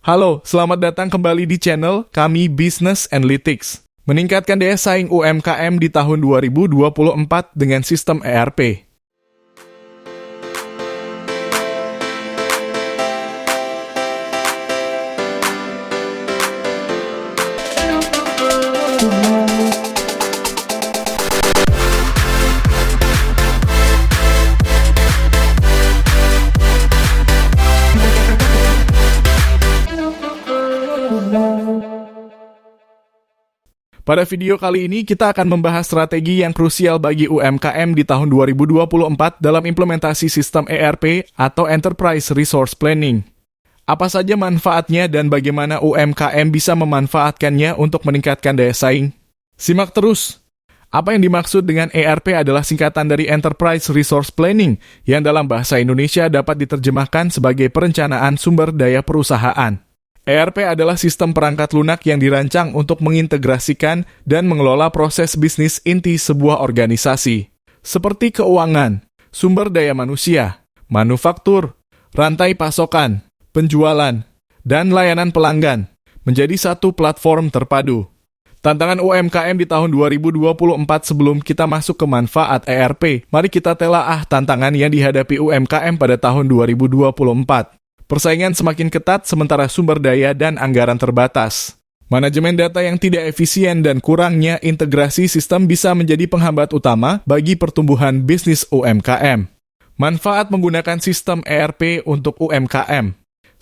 Halo, selamat datang kembali di channel kami Business Analytics. Meningkatkan daya saing UMKM di tahun 2024 dengan sistem ERP. Pada video kali ini, kita akan membahas strategi yang krusial bagi UMKM di tahun 2024 dalam implementasi sistem ERP atau Enterprise Resource Planning. Apa saja manfaatnya dan bagaimana UMKM bisa memanfaatkannya untuk meningkatkan daya saing? Simak terus! Apa yang dimaksud dengan ERP adalah singkatan dari Enterprise Resource Planning, yang dalam bahasa Indonesia dapat diterjemahkan sebagai perencanaan sumber daya perusahaan. ERP adalah sistem perangkat lunak yang dirancang untuk mengintegrasikan dan mengelola proses bisnis inti sebuah organisasi, seperti keuangan, sumber daya manusia, manufaktur, rantai pasokan, penjualan, dan layanan pelanggan, menjadi satu platform terpadu. Tantangan UMKM di tahun 2024 sebelum kita masuk ke manfaat ERP, mari kita telaah tantangan yang dihadapi UMKM pada tahun 2024. Persaingan semakin ketat sementara sumber daya dan anggaran terbatas. Manajemen data yang tidak efisien dan kurangnya integrasi sistem bisa menjadi penghambat utama bagi pertumbuhan bisnis UMKM. Manfaat menggunakan sistem ERP untuk UMKM. 1.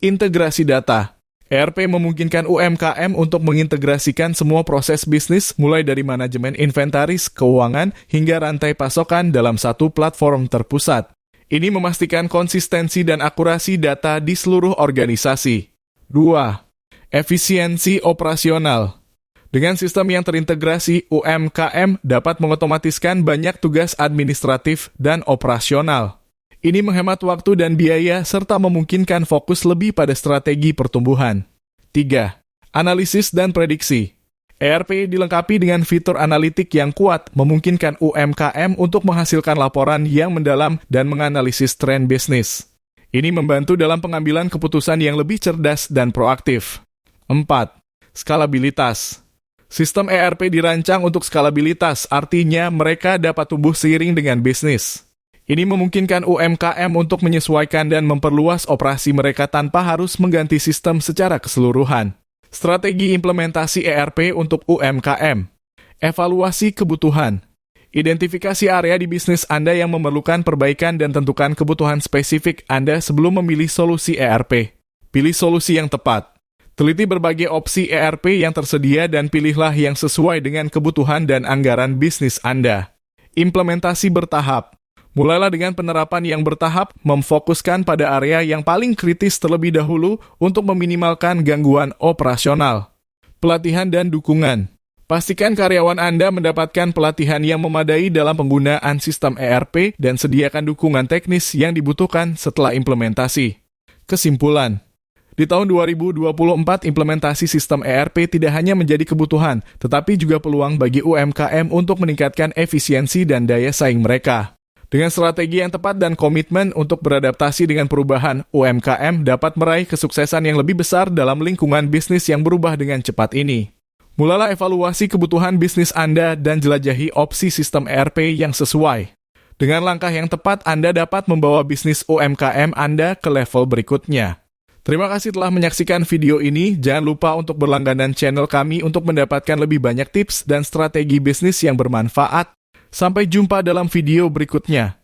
Integrasi data. ERP memungkinkan UMKM untuk mengintegrasikan semua proses bisnis mulai dari manajemen inventaris, keuangan, hingga rantai pasokan dalam satu platform terpusat. Ini memastikan konsistensi dan akurasi data di seluruh organisasi. 2. Efisiensi operasional. Dengan sistem yang terintegrasi, UMKM dapat mengotomatiskan banyak tugas administratif dan operasional. Ini menghemat waktu dan biaya serta memungkinkan fokus lebih pada strategi pertumbuhan. 3. Analisis dan prediksi. ERP dilengkapi dengan fitur analitik yang kuat, memungkinkan UMKM untuk menghasilkan laporan yang mendalam dan menganalisis tren bisnis. Ini membantu dalam pengambilan keputusan yang lebih cerdas dan proaktif. 4. Skalabilitas. Sistem ERP dirancang untuk skalabilitas, artinya mereka dapat tumbuh seiring dengan bisnis. Ini memungkinkan UMKM untuk menyesuaikan dan memperluas operasi mereka tanpa harus mengganti sistem secara keseluruhan. Strategi implementasi ERP untuk UMKM. Evaluasi kebutuhan. Identifikasi area di bisnis Anda yang memerlukan perbaikan dan tentukan kebutuhan spesifik Anda sebelum memilih solusi ERP. Pilih solusi yang tepat. Teliti berbagai opsi ERP yang tersedia dan pilihlah yang sesuai dengan kebutuhan dan anggaran bisnis Anda. Implementasi bertahap. Mulailah dengan penerapan yang bertahap, memfokuskan pada area yang paling kritis terlebih dahulu untuk meminimalkan gangguan operasional. Pelatihan dan dukungan. Pastikan karyawan Anda mendapatkan pelatihan yang memadai dalam penggunaan sistem ERP dan sediakan dukungan teknis yang dibutuhkan setelah implementasi. Kesimpulan. Di tahun 2024, implementasi sistem ERP tidak hanya menjadi kebutuhan, tetapi juga peluang bagi UMKM untuk meningkatkan efisiensi dan daya saing mereka. Dengan strategi yang tepat dan komitmen untuk beradaptasi dengan perubahan, UMKM dapat meraih kesuksesan yang lebih besar dalam lingkungan bisnis yang berubah dengan cepat ini. Mulailah evaluasi kebutuhan bisnis Anda dan jelajahi opsi sistem ERP yang sesuai. Dengan langkah yang tepat, Anda dapat membawa bisnis UMKM Anda ke level berikutnya. Terima kasih telah menyaksikan video ini. Jangan lupa untuk berlangganan channel kami untuk mendapatkan lebih banyak tips dan strategi bisnis yang bermanfaat. Sampai jumpa dalam video berikutnya.